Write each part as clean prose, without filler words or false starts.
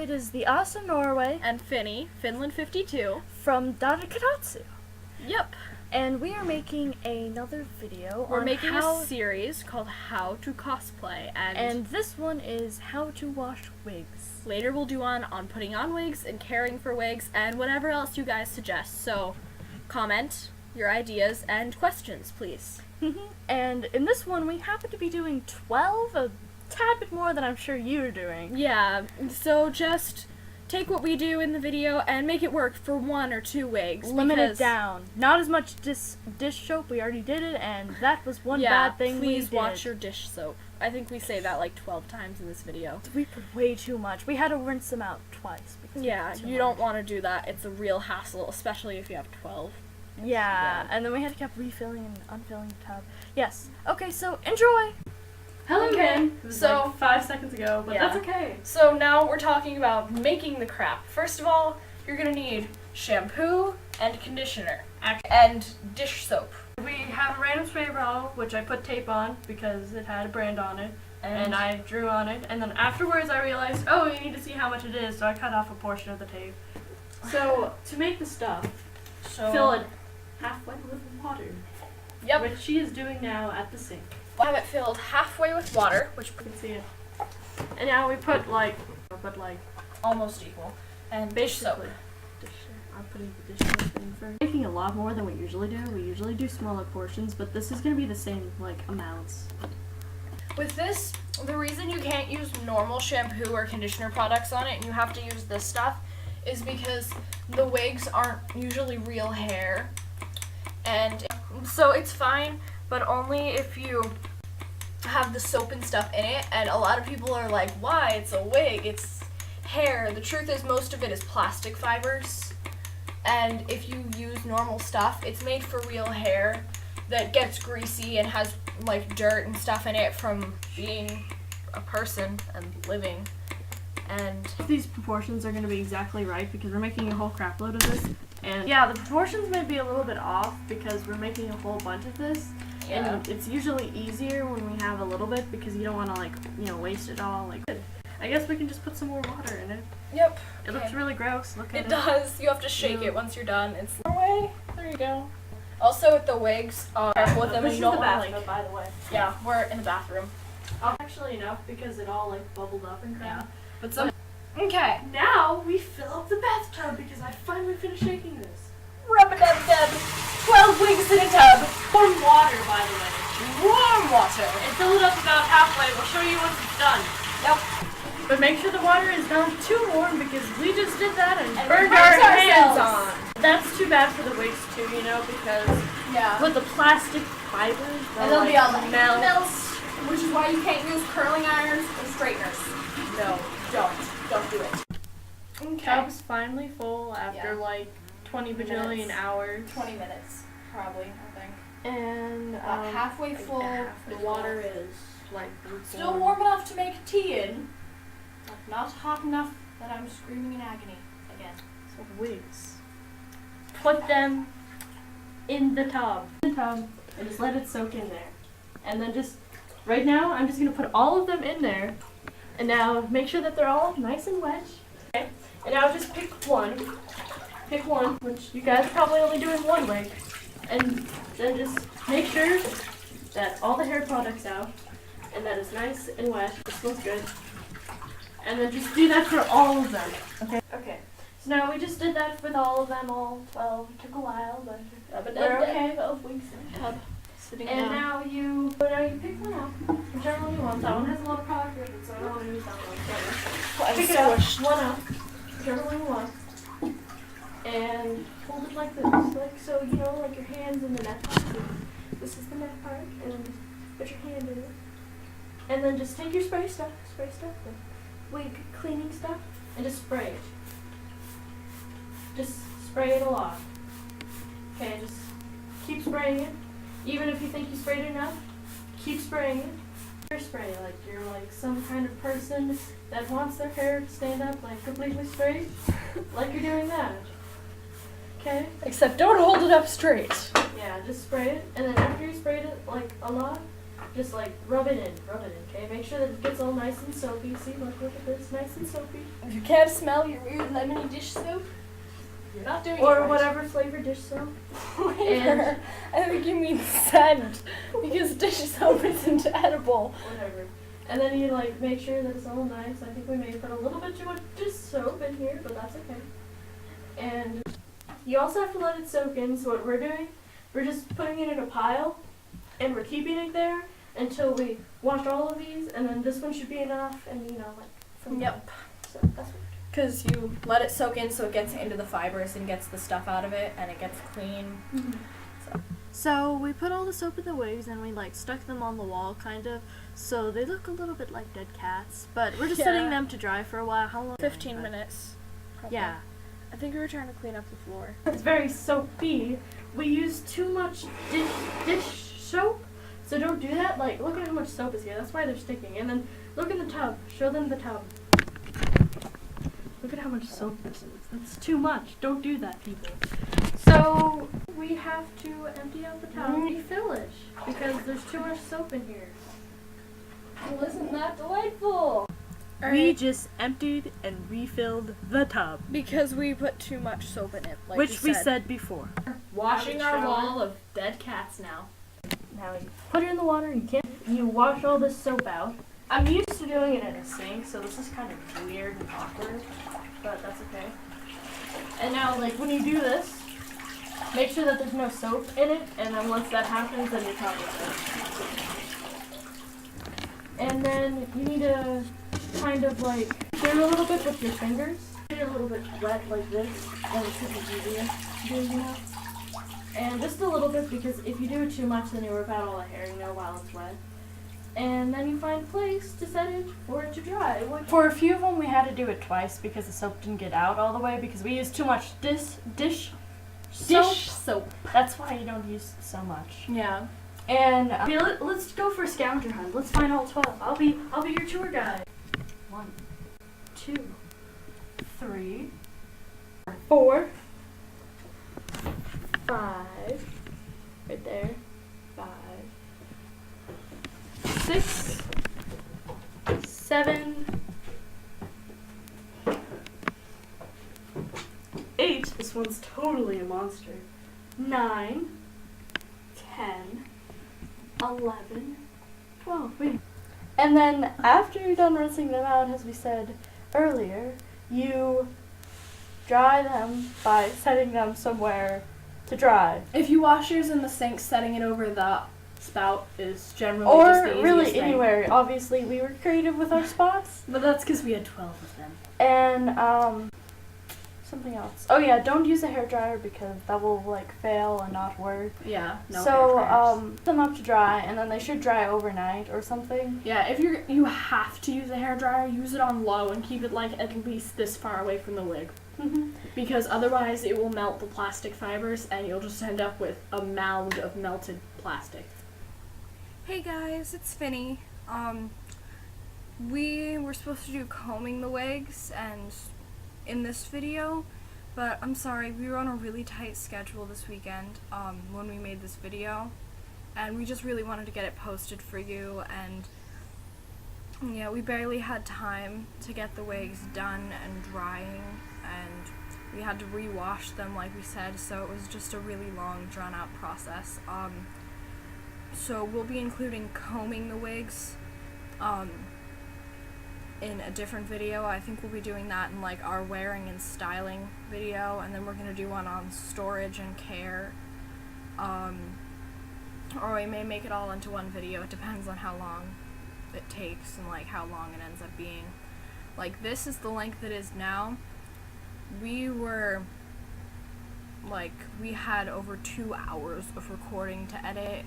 it is the awesome Norway and Finny, Finland 52, from Dadakatatsu. Yep. And we are making another video. We're making a series called How to Cosplay, and this one is how to wash wigs. Later we'll do on putting on wigs and caring for wigs and whatever else you guys suggest. So comment your ideas and questions, please. And in this one we happen to be doing 12, a tad bit more than I'm sure you're doing. Yeah, so just take what we do in the video and make it work for 1 or 2 wigs. Limit it down. Not as much dish soap, we already did it, and that was one bad thing we did. Please watch your dish soap. I think we say that like 12 times in this video. We put way too much. We had to rinse them out twice. Yeah, you don't want to do that. It's a real hassle, especially if you have 12. Yeah, and then we had to keep refilling and unfilling the tub. Yes. Okay, so enjoy! Hello again. So so like 5 seconds ago, but that's okay. So now we're talking about making the crap. First of all, you're gonna need shampoo and conditioner and dish soap. We have a random spray bottle, which I put tape on because it had a brand on it, and I drew on it. And then afterwards, I realized, oh, you need to see how much it is, so I cut off a portion of the tape. So to make the stuff, fill it halfway with water. Yep. Which she is doing now at the sink. I have it filled halfway with water, which You can see it. And now we put like almost equal, and dish soap. I'm putting the dish soap in first. Making a lot more than we usually do. We usually do smaller portions, but this is gonna be the same like amounts. With this, the reason you can't use normal shampoo or conditioner products on it and you have to use this stuff is because the wigs aren't usually real hair, and so it's fine, but only if you have the soap and stuff in it. And a lot of people are like, why? It's a wig, it's hair. The truth is most of it is plastic fibers, and if you use normal stuff, it's made for real hair that gets greasy and has like dirt and stuff in it from being a person and living. And these proportions are going to be exactly right because we're making a whole crap load of this. And yeah, the proportions may be a little bit off because we're making a whole bunch of this. Yeah. And it's usually easier when we have a little bit because you don't want to like, waste it all. Like, I guess we can just put some more water in it. Yep. It looks really gross. Look at it. It does. You have to shake it once you're done. It's away. There you go. Also with the wigs, careful with them. This And is you don't the want bathroom, like. by the way. Yeah, we're in the bathroom. Actually enough because it all like bubbled up and crap. But some. Okay. Now we fill up the bathtub because I finally finished shaking this. Rub-a-dub-dub. 12 wigs in a tub. Warm water, by the way. Warm water. And fill it up about halfway. We'll show you once it's done. Yep. But make sure the water is not too warm because we just did that and burned burned our our hands ourselves. on. That's too bad for the wigs too, because Yeah. with the plastic fibers, And they'll be all like melt. melts, which is why you can't use curling irons or straighteners. No, don't do it. Okay. Tub's finally full after Yeah. like 20 bajillion Minutes. hours. 20 minutes, probably, I think. And About halfway full. the water is like Still warm enough to make tea in, but not hot enough that I'm screaming in agony again. So wigs. Put them in the tub. And just let it soak in there. And then right now, I'm just going to put all of them in there. And now make sure that they're all nice and wet. Okay. And now just pick one. Pick one, which you guys are probably only doing one wig. And then just make sure that all the hair product's out. And that it's nice and wet. It smells good. And then just do that for all of them. Okay. Okay. So now we just did that with all of them, all 12. It took a while, but we're okay. 12 wigs in the tub. Sitting And down. now you pick one up, whichever one you want. That one has a lot of product with it, so I don't want to use that one. Pick it up, one up, whichever one you want, and hold it like this, like so, like your hands in the net part. This is the net part, and then just put your hand in it. And then just take your spray stuff, like wig cleaning stuff, and just spray it. Just spray it a lot. Okay, just keep spraying it. Even if you think you sprayed enough, keep spraying it. Spray like you're like some kind of person that wants their hair to stand up like completely straight, like you're doing that. Okay? Except don't hold it up straight. Yeah, just spray it, and then after you sprayed it like a lot, just like rub it in, okay? Make sure that it gets all nice and soapy. See, look at this, nice and soapy. If you can't smell your weird lemony dish soap, you're not doing it Or right. whatever flavor dish soap. Flavor. I think you mean scent, because dish soap isn't edible. Whatever. And then you like make sure that it's all nice. I think we may put a little bit too much dish soap in here, but that's okay. And you also have to let it soak in. So what we're doing, we're just putting it in a pile, and we're keeping it there until we wash all of these, and then this one should be enough, and you know, like from Yep. So that's what. Because you let it soak in so it gets into the fibers and gets the stuff out of it, and it gets clean. So we put all the soap in the wigs and we like stuck them on the wall kind of, so they look a little bit like dead cats, but we're just setting them to dry for a while. How long? 15 minutes. Probably. Yeah. I think we were trying to clean up the floor. It's very soapy. We use too much dish soap, so don't do that. Like, look at how much soap is here. That's why they're sticking. And then look in the tub. Show them the tub. Look at how much soap this is. That's too much. Don't do that, people. So we have to empty out the tub and refill it because there's too much soap in here. Well, isn't that delightful? We just emptied and refilled the tub, Because we put too much soap in it, like which we said before. Washing our Shower. wall of dead cats now. Now you put it in the water and you wash all this soap out. I'm used to doing it in a sink, so this is kind of weird and awkward, but that's okay. And now, like, when you do this, make sure that there's no soap in it, and then once that happens, then your tub is in. And then you need to kind of, like, stir a little bit with your fingers. Get it a little bit wet like this, and it should be easier to do, you know? And just a little bit, because if you do it too much, then you rip out all the hair, you know, while it's wet. And then you find a place to set it for it to dry. For a few of them, we had to do it twice because the soap didn't get out all the way because we used too much dish soap. That's why you don't use so much. Yeah. And let's go for a scavenger hunt. Let's find all 12. I'll be your tour guide. 1, 2, 3, 4, 5. Right there. 5, 6, 7, 8. This one's totally a monster. 9, 10, 11, 12. Wait. And then after you're done rinsing them out, as we said earlier, you dry them by setting them somewhere to dry. If you wash yours in the sink, setting it over the spout is generally Or just the easiest really thing. anywhere. Obviously, we were creative with our spots. But that's because we had 12 of them. And something else. Oh yeah, don't use a hairdryer because that will like fail and not work. Yeah. No So hairdryers. put them up to dry, and then they should dry overnight or something. Yeah, if you have to use a hairdryer, use it on low and keep it like at least this far away from the wig. Because otherwise it will melt the plastic fibers and you'll just end up with a mound of melted plastic. Hey guys, it's Finny. We were supposed to do combing the wigs and in this video, but I'm sorry, we were on a really tight schedule this weekend when we made this video, and we just really wanted to get it posted for you, and yeah, we barely had time to get the wigs done and drying, and we had to rewash them like we said, so it was just a really long, drawn-out process. So we'll be including combing the wigs in a different video. I think we'll be doing that in like our wearing and styling video, and then we're going to do one on storage and care. Or we may make it all into one video. It depends on how long it takes and like how long it ends up being. Like this is the length it is now. We had over 2 hours of recording to edit.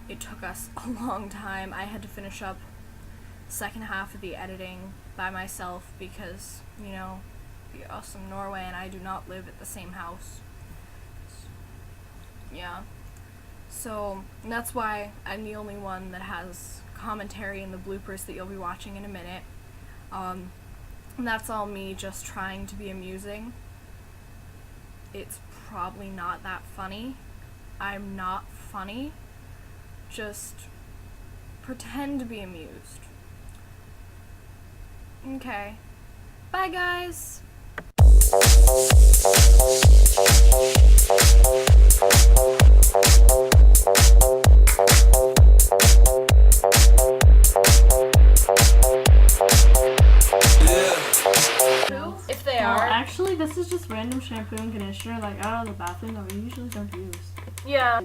It took us a long time. I had to finish up the second half of the editing by myself because, you know, we are from Norway and I do not live at the same house. Yeah. So that's why I'm the only one that has commentary in the bloopers that you'll be watching in a minute. And that's all me just trying to be amusing. It's probably not that funny. I'm not funny. Just pretend to be amused. Okay. Bye, guys. If they Well, are. actually, this is just random shampoo and conditioner, like out of the bathroom that we usually don't use. Yeah.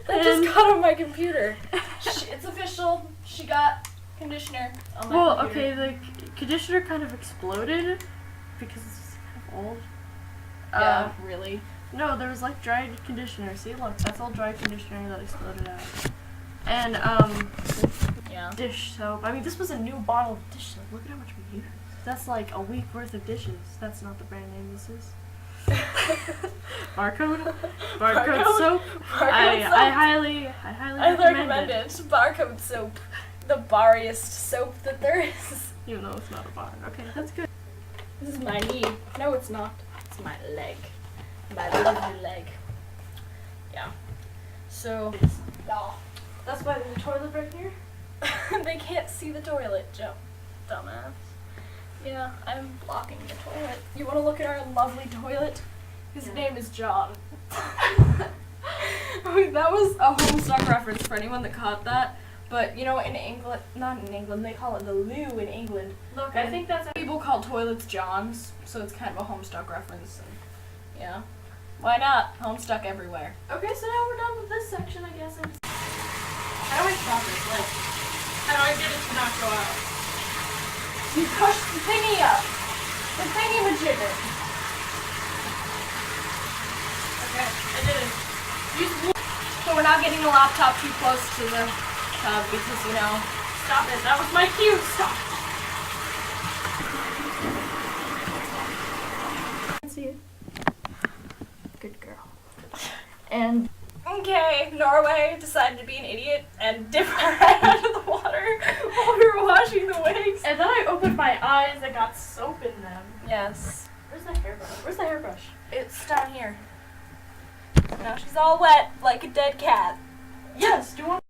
That just got on my computer. It's official. She got conditioner on my Well, computer. okay, the conditioner kind of exploded because it's kind of old. Yeah, really. No, there was like dried conditioner. See, look, that's all dried conditioner that exploded out. And Yeah. dish soap. I mean, this was a new bottle of dish soap. Look at how much we used. That's like a week worth of dishes. That's not the brand name this is. Barcode soap. I highly recommend it. Barcode soap. The bariest soap that there is. Even though it's not a bar. Okay, that's good. This is my knee. No, it's not. It's my leg. My lovely leg. Yeah. So, That's why there's a toilet right here. they can't see the toilet, Joe. Dumbass. Yeah, I'm blocking the toilet. You want to look at our lovely toilet? His name is John. That was a Homestuck reference for anyone that caught that. But, you know, in England, not in England, they call it the loo in England. Look, I think that's people call toilets Johns, so it's kind of a Homestuck reference. And, yeah. Why not? Homestuck everywhere. Okay, so now we're done with this section, I guess. How do I stop this? Like, how do I get it to not go out? You push the thingy up! The thingy majigger! Okay, I did it. So we're not getting the laptop too close to the tub because, you know, stop it. That was my cue. Stop. See it. Good girl. And okay, Norway decided to be an idiot and dip her head into the water while we were washing the wigs. And then I opened my eyes and got soap in them. Yes. Where's the hairbrush? Where's the hairbrush? It's down here. Now she's all wet like a dead cat. Yes, do you want